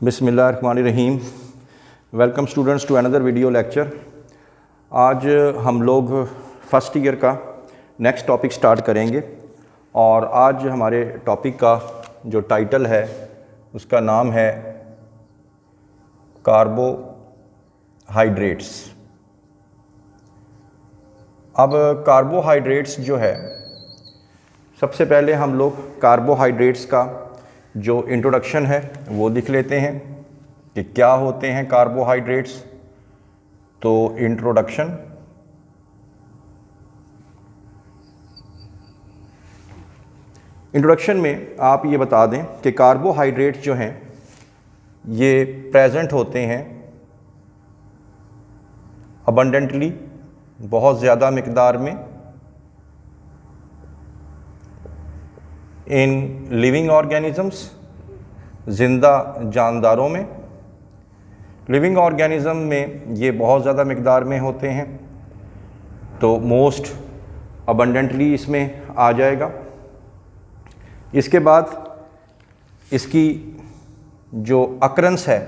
बिस्मिल्लाहिर्रहमानिर्रहीम। Welcome students to another video lecture. आज हम लोग फर्स्ट ईयर का नेक्स्ट टॉपिक स्टार्ट करेंगे और आज हमारे टॉपिक का जो टाइटल है उसका नाम है कार्बोहाइड्रेट्स। अब कार्बोहाइड्रेट्स जो है, सबसे पहले हम लोग कार्बोहाइड्रेट्स का जो इंट्रोडक्शन है वो लिख लेते हैं कि क्या होते हैं कार्बोहाइड्रेट्स। तो इंट्रोडक्शन में आप ये बता दें कि कार्बोहाइड्रेट्स जो हैं ये प्रेजेंट होते हैं अबंडेंटली, बहुत ज़्यादा मिकदार में, इन लिविंग ऑर्गेनिज़म्स, ज़िंदा जानदारों में। लिविंग ऑर्गेनिज़म में ये बहुत ज़्यादा मिकदार में होते हैं, तो मोस्ट अबंडेंटली इसमें आ जाएगा। इसके बाद इसकी जो अक्रंस है,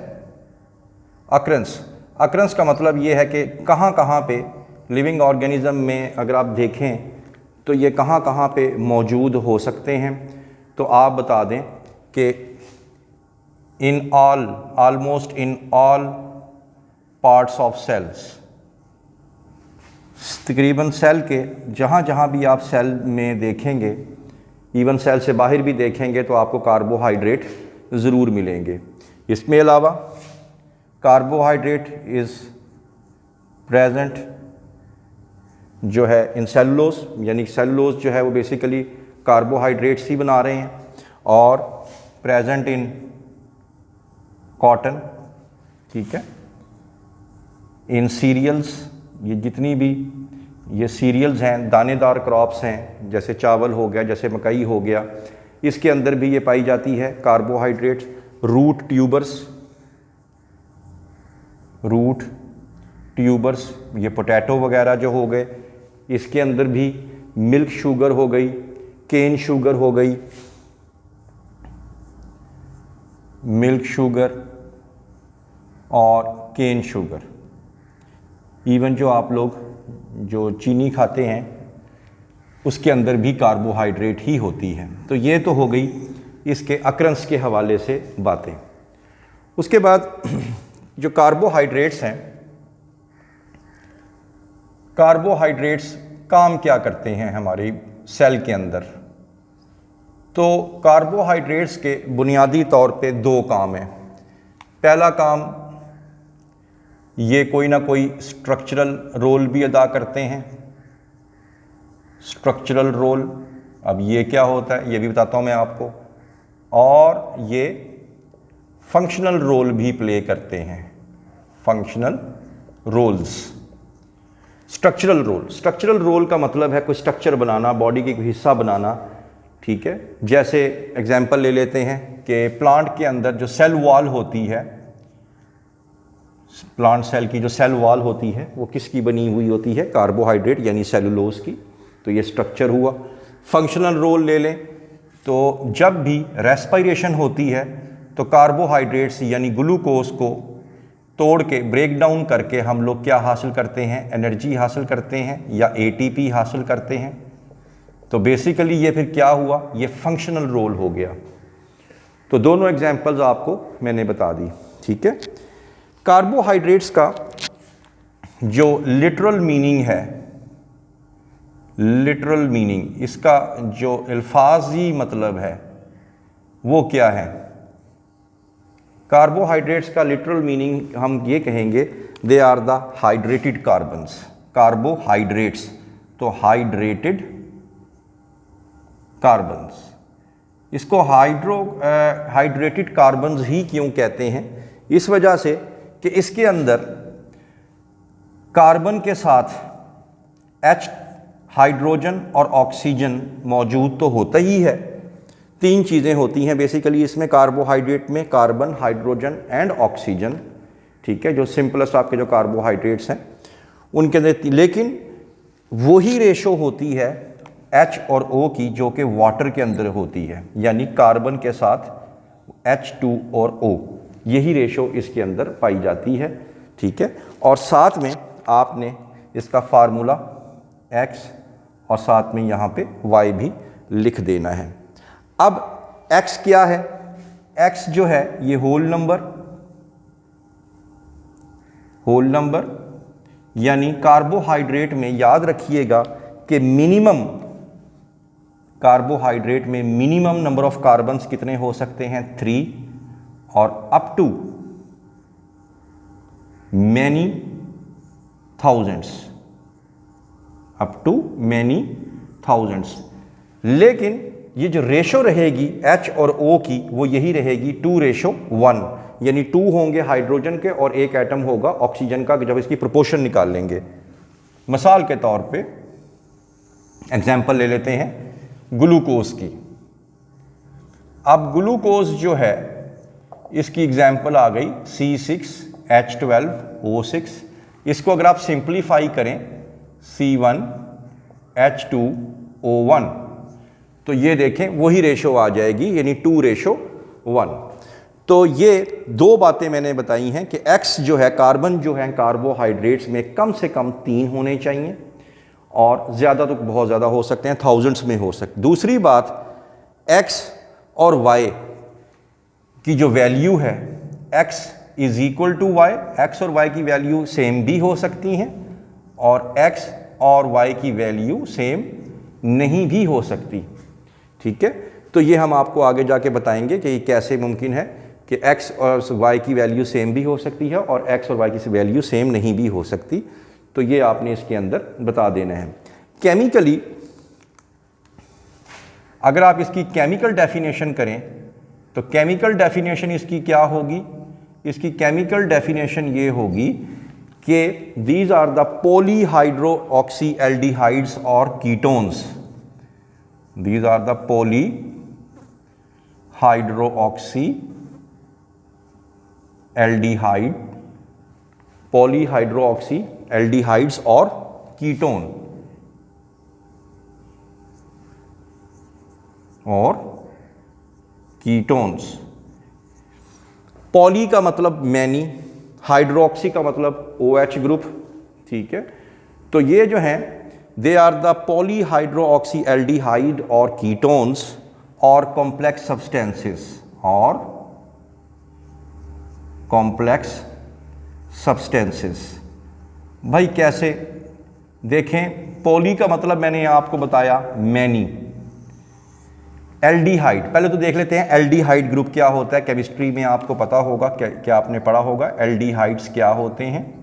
अक्रंस का मतलब ये है कि कहाँ कहाँ पे लिविंग ऑर्गेनिज़म में अगर आप देखें तो ये कहाँ कहाँ पे मौजूद हो सकते हैं। तो आप बता दें कि almost in all parts of cells, तकरीबन सेल के जहाँ जहाँ भी आप सेल में देखेंगे, इवन सेल से बाहर भी देखेंगे तो आपको कार्बोहाइड्रेट ज़रूर मिलेंगे। इसमें अलावा कार्बोहाइड्रेट इज़ प्रेजेंट जो है इन सेलुलोज, यानी सेलुलोज जो है वो बेसिकली कार्बोहाइड्रेट्स ही बना रहे हैं, और प्रेजेंट इन कॉटन, ठीक है, इन सीरियल्स, ये जितनी भी ये सीरियल्स हैं, दानेदार क्रॉप्स हैं, जैसे चावल हो गया, जैसे मकई हो गया, इसके अंदर भी ये पाई जाती है कार्बोहाइड्रेट्स। रूट ट्यूबर्स, ये पोटैटो वगैरह जो हो गए, इसके अंदर भी मिल्क शुगर हो गई, केन शुगर हो गई, मिल्क शुगर और केन शुगर। इवन जो आप लोग जो चीनी खाते हैं उसके अंदर भी कार्बोहाइड्रेट ही होती है। तो ये तो हो गई इसके अक्रंस के हवाले से बातें। उसके बाद जो कार्बोहाइड्रेट्स हैं, कार्बोहाइड्रेट्स काम क्या करते हैं हमारी सेल के अंदर। तो कार्बोहाइड्रेट्स के बुनियादी तौर पे दो काम हैं। पहला काम, ये कोई ना कोई स्ट्रक्चरल रोल भी अदा करते हैं। स्ट्रक्चरल रोल, अब ये क्या होता है ये भी बताता हूँ मैं आपको। और ये फंक्शनल रोल भी प्ले करते हैं, फंक्शनल रोल्स। स्ट्रक्चरल रोल का मतलब है कोई स्ट्रक्चर बनाना, बॉडी की कोई हिस्सा बनाना, ठीक है। जैसे एग्जांपल ले लेते हैं कि प्लांट के अंदर जो सेल वॉल होती है, प्लांट सेल की जो सेल वॉल होती है वो किसकी बनी हुई होती है, कार्बोहाइड्रेट यानी सेलुलोज की। तो ये स्ट्रक्चर हुआ। फंक्शनल रोल ले लें तो जब भी रेस्पिरेशन होती है तो कार्बोहाइड्रेट्स यानी ग्लूकोज को तोड़ के, ब्रेक डाउन करके हम लोग क्या हासिल करते हैं, एनर्जी हासिल करते हैं या एटीपी हासिल करते हैं। तो बेसिकली ये फिर क्या हुआ, ये फंक्शनल रोल हो गया। तो दोनों एग्जांपल्स आपको मैंने बता दी, ठीक है। कार्बोहाइड्रेट्स का जो लिटरल मीनिंग है, लिटरल मीनिंग, इसका जो अल्फाजी मतलब है वो क्या है। कार्बोहाइड्रेट्स का लिटरल मीनिंग हम ये कहेंगे, they are the hydrated carbons. Carbohydrates तो हाइड्रेटेड कार्बन्स। इसको हाइड्रेटेड कार्बन्स ही क्यों कहते हैं, इस वजह से कि इसके अंदर कार्बन के साथ H, हाइड्रोजन और ऑक्सीजन मौजूद तो होता ही है। तीन चीज़ें होती हैं बेसिकली इसमें कार्बोहाइड्रेट में, कार्बन, हाइड्रोजन एंड ऑक्सीजन, ठीक है, जो सिंपलेस्ट आपके जो कार्बोहाइड्रेट्स हैं उनके अंदर। लेकिन वही रेशो होती है H और O की जो कि वाटर के अंदर होती है, यानी कार्बन के साथ H2 और O, यही रेशो इसके अंदर पाई जाती है, ठीक है। और साथ में आपने इसका फार्मूला x और साथ में यहाँ पे y भी लिख देना है। अब x क्या है? x जो है ये होल नंबर यानी कार्बोहाइड्रेट में याद रखिएगा कि मिनिमम कार्बोहाइड्रेट में मिनिमम नंबर ऑफ कार्बन्स कितने हो सकते हैं? 3 और अप टू मैनी थाउजेंड्स, लेकिन ये जो रेशो रहेगी H और O की वो यही रहेगी 2:1, यानी 2 होंगे हाइड्रोजन के और 1 एटम होगा ऑक्सीजन का, जब इसकी प्रोपोर्शन निकाल लेंगे। मिसाल के तौर पे एग्जाम्पल ले लेते हैं ग्लूकोज की। अब ग्लूकोज जो है इसकी एग्जाम्पल आ गई C6H12O6। इसको अगर आप सिंप्लीफाई करें C1H2O1 तो ये देखें वही रेशो आ जाएगी, यानी 2:1। तो ये दो बातें मैंने बताई हैं कि X जो है कार्बन जो है कार्बोहाइड्रेट्स में कम से कम 3 होने चाहिए और ज़्यादा तो बहुत ज़्यादा हो सकते हैं, थाउजेंड्स में हो सकते। दूसरी बात X और Y की जो वैल्यू है X is equal to Y, X और Y की वैल्यू सेम भी हो सकती हैं और X और Y की वैल्यू सेम नहीं भी हो सकती, ठीक है। तो ये हम आपको आगे जाके बताएंगे कि ये कैसे मुमकिन है कि X और Y की वैल्यू सेम भी हो सकती है और X और Y की वैल्यू सेम नहीं भी हो सकती। तो ये आपने इसके अंदर बता देना है। केमिकली अगर आप इसकी केमिकल डेफिनेशन करें तो केमिकल डेफिनेशन इसकी क्या होगी? इसकी केमिकल डेफिनेशन ये होगी कि these are the polyhydroxy aldehydes और ketones. These are the polyhydroxy aldehydes और कीटोन्स। पॉली का मतलब मैनी, हाइड्रोक्सी का मतलब OH ग्रुप, ठीक है। तो ये जो हैं दे आर द पॉलीहाइड्रोऑक्सी एल्डिहाइड और कीटोन्स और कॉम्प्लेक्स सब्सटेंसेस। भाई कैसे? देखें, पॉली का मतलब मैंने आपको बताया मैनी। एल्डिहाइड पहले तो देख लेते हैं एल्डिहाइड ग्रुप क्या होता है। केमिस्ट्री में आपको पता होगा, क्या आपने पढ़ा होगा एल्डिहाइड्स क्या होते हैं।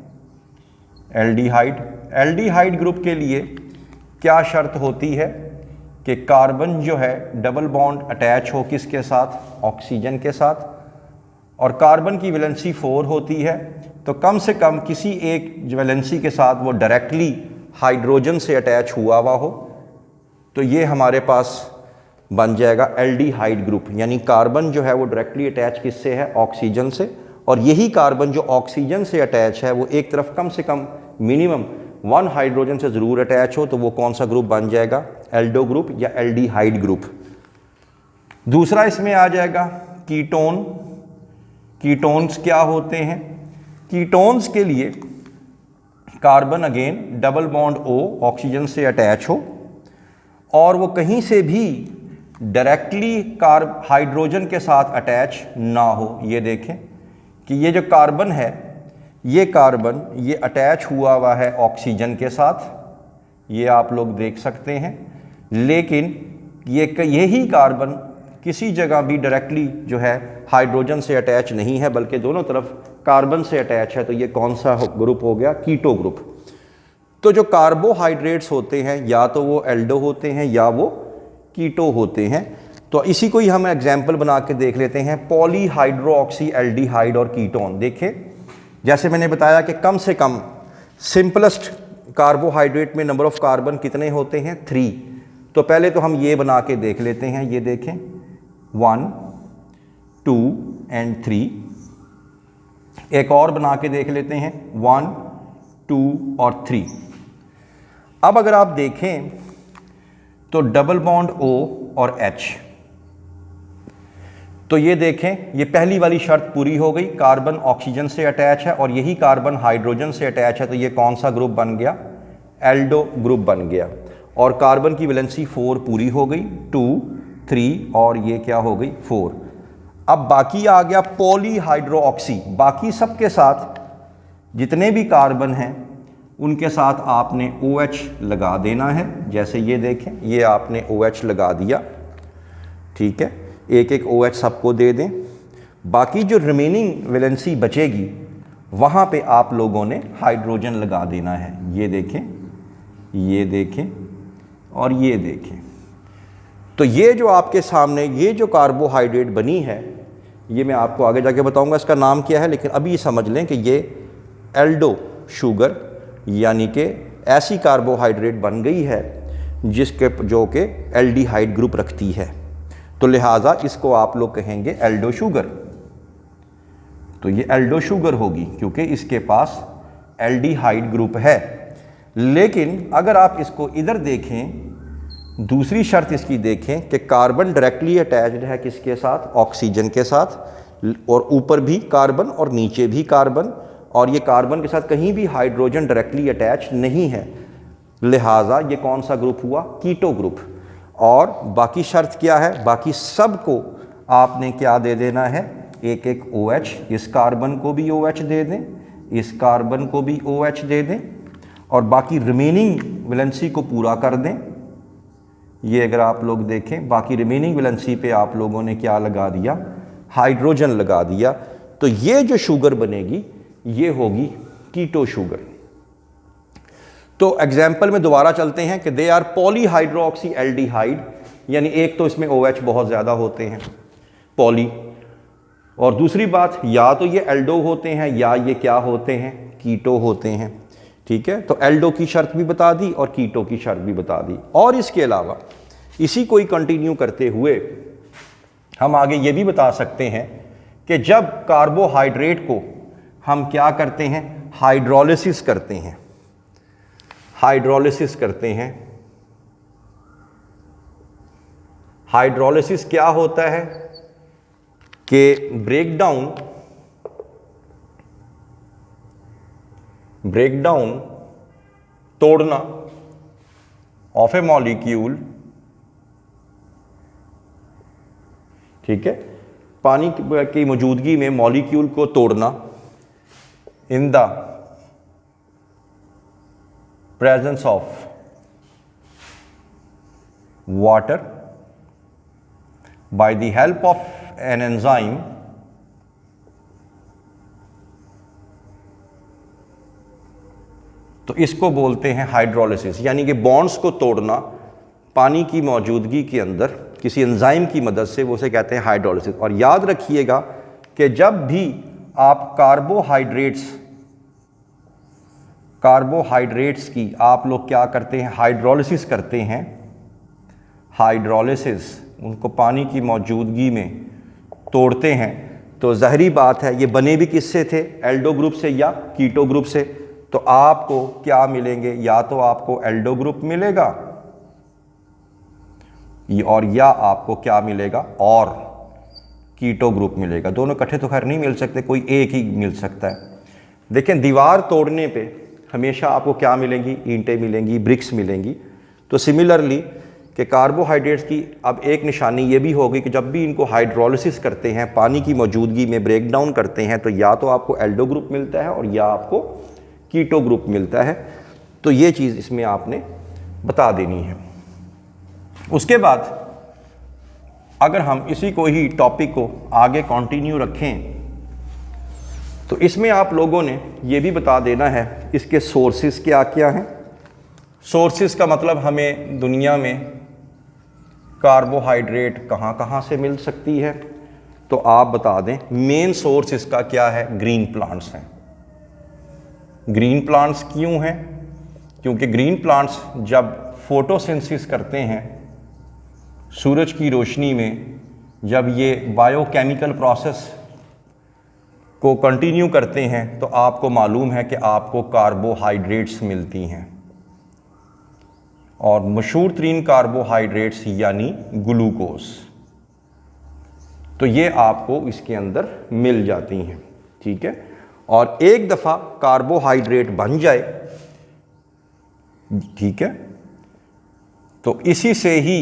एल्डिहाइड ग्रुप के लिए क्या शर्त होती है कि कार्बन जो है डबल बॉन्ड अटैच हो किसके साथ? ऑक्सीजन के साथ, और कार्बन की वैलेंसी 4 होती है, तो कम से कम किसी एक वैलेंसी के साथ वो डायरेक्टली हाइड्रोजन से अटैच हुआ हो। तो ये हमारे पास बन जाएगा एल्डिहाइड ग्रुप, यानी कार्बन जो है वो डायरेक्टली अटैच किससे है? ऑक्सीजन से, और यही कार्बन जो ऑक्सीजन से अटैच है वो एक तरफ कम से कम मिनिमम 1 हाइड्रोजन से ज़रूर अटैच हो, तो वो कौन सा ग्रुप बन जाएगा? एल्डो ग्रुप या एल्डिहाइड ग्रुप। दूसरा इसमें आ जाएगा कीटोन। कीटोन्स क्या होते हैं? कीटोन्स के लिए carbon again double bond O oxygen से अटैच हो और वो कहीं से भी डायरेक्टली हाइड्रोजन के साथ अटैच ना हो। ये देखें कि ये जो कार्बन है ये अटैच हुआ है ऑक्सीजन के साथ, ये आप लोग देख सकते हैं, लेकिन यही कार्बन किसी जगह भी डायरेक्टली जो है हाइड्रोजन से अटैच नहीं है, बल्कि दोनों तरफ कार्बन से अटैच है। तो ये कौन सा ग्रुप हो गया? Keto group. तो जो कार्बोहाइड्रेट्स होते हैं या तो वो एल्डो होते हैं या वो कीटो होते हैं। तो इसी को ही हम एग्जाम्पल बना के देख लेते हैं, पॉलीहाइड्रोऑक्सी एल्डिहाइड और कीटोन। देखें, जैसे मैंने बताया कि कम से कम सिंपलेस्ट कार्बोहाइड्रेट में नंबर ऑफ कार्बन कितने होते हैं? 3। तो पहले तो हम ये बना के देख लेते हैं, ये देखें 1, 2 एंड 3। एक और बना के देख लेते हैं 1, 2 और 3। अब अगर आप देखें तो डबल बॉन्ड O और H, तो ये देखें, ये पहली वाली शर्त पूरी हो गई, कार्बन ऑक्सीजन से अटैच है और यही कार्बन हाइड्रोजन से अटैच है, तो ये कौन सा ग्रुप बन गया, एल्डो ग्रुप बन गया। और कार्बन की वैलेंसी 4 पूरी हो गई, 2 3 और ये क्या हो गई 4। अब बाकी आ गया पॉलीहाइड्रोऑक्सी। बाकी सबके साथ जितने भी कार्बन हैं उनके साथ आपने OH लगा देना है। जैसे ये देखें, ये आपने OH लगा दिया, ठीक है, एक एक OH सबको दे दें। बाकी जो रिमेनिंग वैलेंसी बचेगी वहाँ पे आप लोगों ने हाइड्रोजन लगा देना है। ये देखें, ये देखें और ये देखें। तो ये जो आपके सामने ये जो कार्बोहाइड्रेट बनी है, ये मैं आपको आगे जाके बताऊंगा इसका नाम क्या है, लेकिन अभी समझ लें कि ये एल्डो शुगर यानी कि ऐसी कार्बोहाइड्रेट बन गई है जिसके जो कि एल्डिहाइड ग्रुप रखती है, तो लिहाजा इसको आप लोग कहेंगे एल्डो शुगर। तो ये एल्डो शुगर होगी क्योंकि इसके पास एल्डिहाइड ग्रुप है। लेकिन अगर आप इसको इधर देखें, दूसरी शर्त इसकी देखें कि कार्बन डायरेक्टली अटैच्ड है किसके साथ, ऑक्सीजन के साथ, और ऊपर भी कार्बन और नीचे भी कार्बन, और ये कार्बन के साथ कहीं भी हाइड्रोजन डायरेक्टली अटैच नहीं है, लिहाजा ये कौन सा ग्रुप हुआ, कीटो ग्रुप। और बाकी शर्त क्या है, बाकी सबको आपने क्या दे देना है, एक एक OH, इस कार्बन को भी OH दे दें, इस कार्बन को भी OH दे दें, और बाकी रिमेनिंग वैलेंसी को पूरा कर दें। ये अगर आप लोग देखें, बाकी रिमेनिंग वैलेंसी पे आप लोगों ने क्या लगा दिया, हाइड्रोजन लगा दिया। तो ये जो शुगर बनेगी ये होगी कीटो शुगर। तो एग्जाम्पल में दोबारा चलते हैं कि दे आर पॉलीहाइड्रोक्सी एल्डिहाइड, यानी एक तो इसमें OH बहुत ज़्यादा होते हैं पॉली, और दूसरी बात या तो ये एल्डो होते हैं या ये क्या होते हैं, कीटो होते हैं, ठीक है। तो एल्डो की शर्त भी बता दी और कीटो की शर्त भी बता दी। और इसके अलावा इसी को ही कंटिन्यू करते हुए हम आगे ये भी बता सकते हैं कि जब कार्बोहाइड्रेट को हम क्या करते हैं, हाइड्रोलिसिस करते हैं, हाइड्रोलिसिस करते हैं। हाइड्रोलिसिस क्या होता है कि ब्रेकडाउन तोड़ना ऑफ ए मॉलिक्यूल, ठीक है, पानी की मौजूदगी में मॉलिक्यूल को तोड़ना in the presence of water by the help of an enzyme तो इसको बोलते हैं हाइड्रोलिसिस, यानी कि बॉन्ड्स को तोड़ना पानी की मौजूदगी के अंदर किसी एंजाइम की मदद से, वो उसे कहते हैं हाइड्रोलिसिस। और याद रखिएगा कि जब भी आप कार्बोहाइड्रेट्स की आप लोग क्या करते हैं, हाइड्रोलिसिस करते हैं, हाइड्रोलिसिस उनको पानी की मौजूदगी में तोड़ते हैं, तो ज़ाहिरी बात है ये बने भी किससे थे, एल्डो ग्रुप से या कीटो ग्रुप से। तो आपको क्या मिलेंगे, या तो आपको एल्डो ग्रुप मिलेगा और या आपको क्या मिलेगा, और कीटो ग्रुप मिलेगा। दोनों इकट्ठे तो खैर नहीं मिल सकते, कोई एक ही मिल सकता है। देखें, दीवार तोड़ने पे हमेशा आपको क्या मिलेंगी, ईंटें मिलेंगी, ब्रिक्स मिलेंगी। तो सिमिलरली कि कार्बोहाइड्रेट्स की अब एक निशानी ये भी होगी कि जब भी इनको हाइड्रोलिसिस करते हैं, पानी की मौजूदगी में ब्रेक डाउन करते हैं, तो या तो आपको एल्डो ग्रुप मिलता है और या आपको कीटो ग्रुप मिलता है। तो ये चीज़ इसमें आपने बता देनी है। उसके बाद अगर हम इसी को ही टॉपिक को आगे कंटिन्यू रखें तो इसमें आप लोगों ने ये भी बता देना है इसके सोर्सेस क्या क्या हैं। सोर्सेस का मतलब हमें दुनिया में कार्बोहाइड्रेट कहाँ कहाँ से मिल सकती है, तो आप बता दें मेन सोर्स इसका क्या है, ग्रीन प्लांट्स हैं। ग्रीन प्लांट्स क्यों हैं, क्योंकि ग्रीन प्लांट्स जब फोटोसिंथेसिस करते हैं, सूरज की रोशनी में जब ये बायोकेमिकल प्रोसेस को कंटिन्यू करते हैं, तो आपको मालूम है कि आपको कार्बोहाइड्रेट्स मिलती हैं, और मशहूर तरीन कार्बोहाइड्रेट्स यानी ग्लूकोज। तो ये आपको इसके अंदर मिल जाती हैं, ठीक है। और एक दफ़ा कार्बोहाइड्रेट बन जाए, ठीक है, तो इसी से ही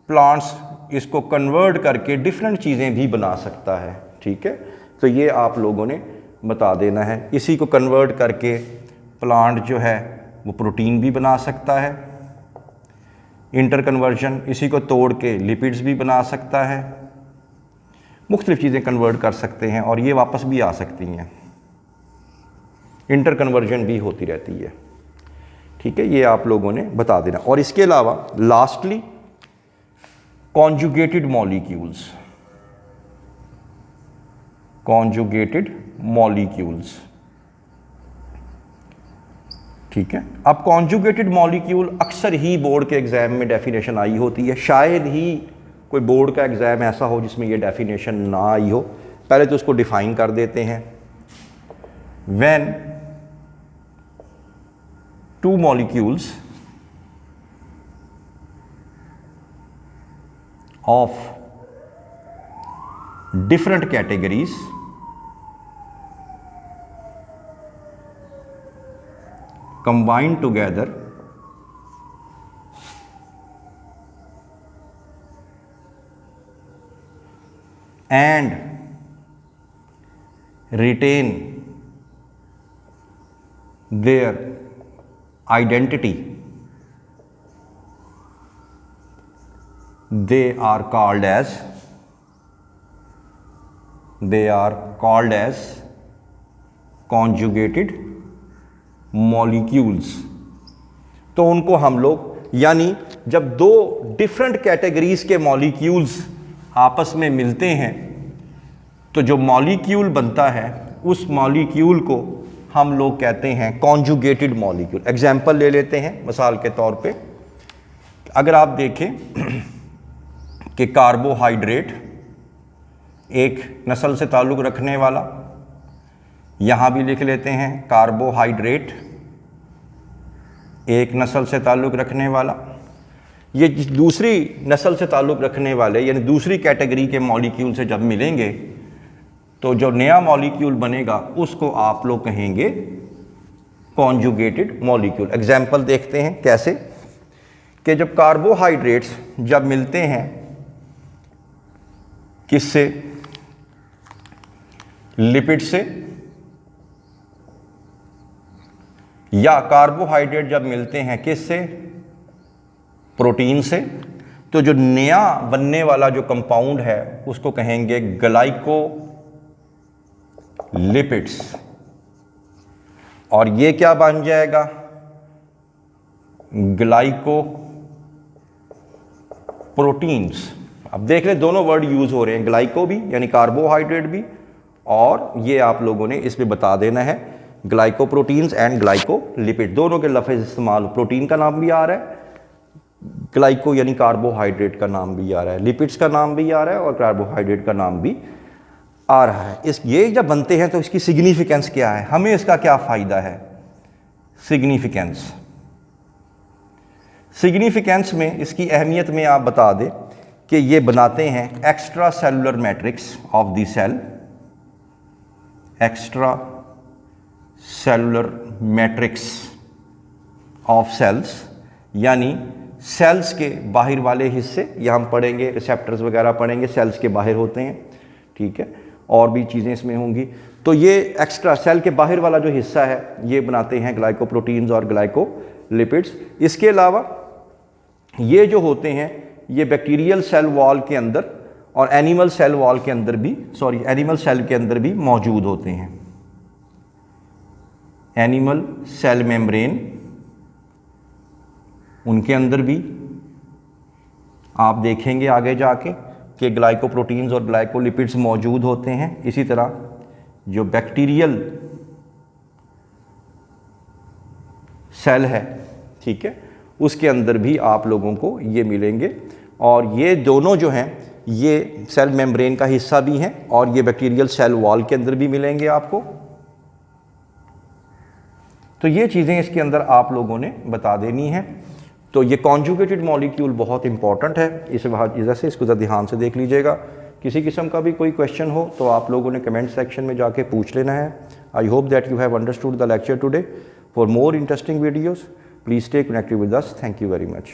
प्लांट्स इसको कन्वर्ट करके डिफरेंट चीज़ें भी बना सकता है, ठीक है। तो ये आप लोगों ने बता देना है। इसी को कन्वर्ट करके प्लांट जो है वो प्रोटीन भी बना सकता है, इंटर कन्वर्जन, इसी को तोड़ के लिपिड्स भी बना सकता है, मुख्तलिफ़ चीज़ें कन्वर्ट कर सकते हैं और ये वापस भी आ सकती हैं, इंटर कन्वर्जन भी होती रहती है, ठीक है। ये आप लोगों ने बता देना। और इसके अलावा lastly conjugated molecules, conjugated molecules, ठीक है। अब कॉन्जुगेटेड मॉलिक्यूल अक्सर ही बोर्ड के एग्जाम में डेफिनेशन आई होती है, शायद ही कोई बोर्ड का एग्जाम ऐसा हो जिसमें ये डेफिनेशन ना आई हो। पहले तो उसको डिफाइन कर देते हैं। When two molecules of different categories combined together and retain their identity, they are called as conjugated molecules। तो उनको हम लोग, यानी जब दो डिफरेंट कैटेगरीज के मॉलिक्यूल्स आपस में मिलते हैं तो जो मॉलिक्यूल बनता है उस मॉलिक्यूल को हम लोग कहते हैं कॉन्जुगेटेड मॉलिक्यूल। एग्जाम्पल ले लेते हैं मिसाल के तौर पे, अगर आप देखें कि कार्बोहाइड्रेट एक नस्ल से ताल्लुक़ रखने वाला, यहाँ भी लिख लेते हैं कार्बोहाइड्रेट एक नस्ल से ताल्लुक़ रखने वाला, ये दूसरी नस्ल से ताल्लुक़ रखने वाले यानी दूसरी कैटेगरी के मॉलिक्यूल से जब मिलेंगे तो जो नया मॉलिक्यूल बनेगा उसको आप लोग कहेंगे कॉन्जुगेटेड मॉलिक्यूल। एग्जाम्पल देखते हैं कैसे, कि जब कार्बोहाइड्रेट्स जब मिलते हैं किससे, लिपिड से, या कार्बोहाइड्रेट जब मिलते हैं किससे, प्रोटीन से, तो जो नया बनने वाला जो कंपाउंड है उसको कहेंगे ग्लाइकोलिपिड्स। और ये क्या बन जाएगा, ग्लाइकोप्रोटीन्स। अब देख लें दोनों वर्ड यूज हो रहे हैं, ग्लाइको भी यानी कार्बोहाइड्रेट भी, और ये आप लोगों ने इसमें बता देना है ग्लाइकोप्रोटीन्स एंड ग्लाइकोलिपिड, दोनों के लफ्ज़ इस्तेमाल, प्रोटीन का नाम भी आ रहा है, ग्लाइको यानी कार्बोहाइड्रेट का नाम भी आ रहा है, लिपिड्स का नाम भी आ रहा है और कार्बोहाइड्रेट का नाम भी आ रहा है। ये जब बनते हैं तो इसकी सिग्निफिकेंस क्या है, हमें इसका क्या फ़ायदा है। सिग्निफिकेंस में इसकी अहमियत में आप बता दें कि ये बनाते हैं extracellular matrix of the cell, extracellular matrix of cells, यानी सेल्स के बाहर वाले हिस्से, या हम पढ़ेंगे रिसेप्टर्स वगैरह पढ़ेंगे, सेल्स के बाहर होते हैं, ठीक है, और भी चीज़ें इसमें होंगी। तो ये एक्स्ट्रा सेल के बाहर वाला जो हिस्सा है ये बनाते हैं ग्लाइकोप्रोटीन्स और ग्लाइकोलिपिड्स। इसके अलावा ये जो होते हैं ये बैक्टीरियल सेल वॉल के अंदर और एनिमल सेल वॉल के अंदर भी, एनिमल सेल के अंदर भी मौजूद होते हैं। एनिमल सेल मेम्ब्रेन, उनके अंदर भी आप देखेंगे आगे जाके कि ग्लाइकोप्रोटीन्स और ग्लाइकोलिपिड्स मौजूद होते हैं। इसी तरह जो बैक्टीरियल सेल है, ठीक है, उसके अंदर भी आप लोगों को ये मिलेंगे। और ये दोनों जो हैं ये सेल मेम्ब्रेन का हिस्सा भी हैं और ये बैक्टीरियल सेल वॉल के अंदर भी मिलेंगे आपको। तो ये चीज़ें इसके अंदर आप लोगों ने बता देनी है। तो ये कॉन्जुगेटेड मॉलिक्यूल बहुत इंपॉर्टेंट है, इस वजह से इसको ज़रा ध्यान से देख लीजिएगा। किसी किस्म का भी कोई क्वेश्चन हो तो आप लोगों ने कमेंट सेक्शन में जाके पूछ लेना है। I hope that you have understood the lecture today. For more interesting videos please stay connected with us. Thank you very much.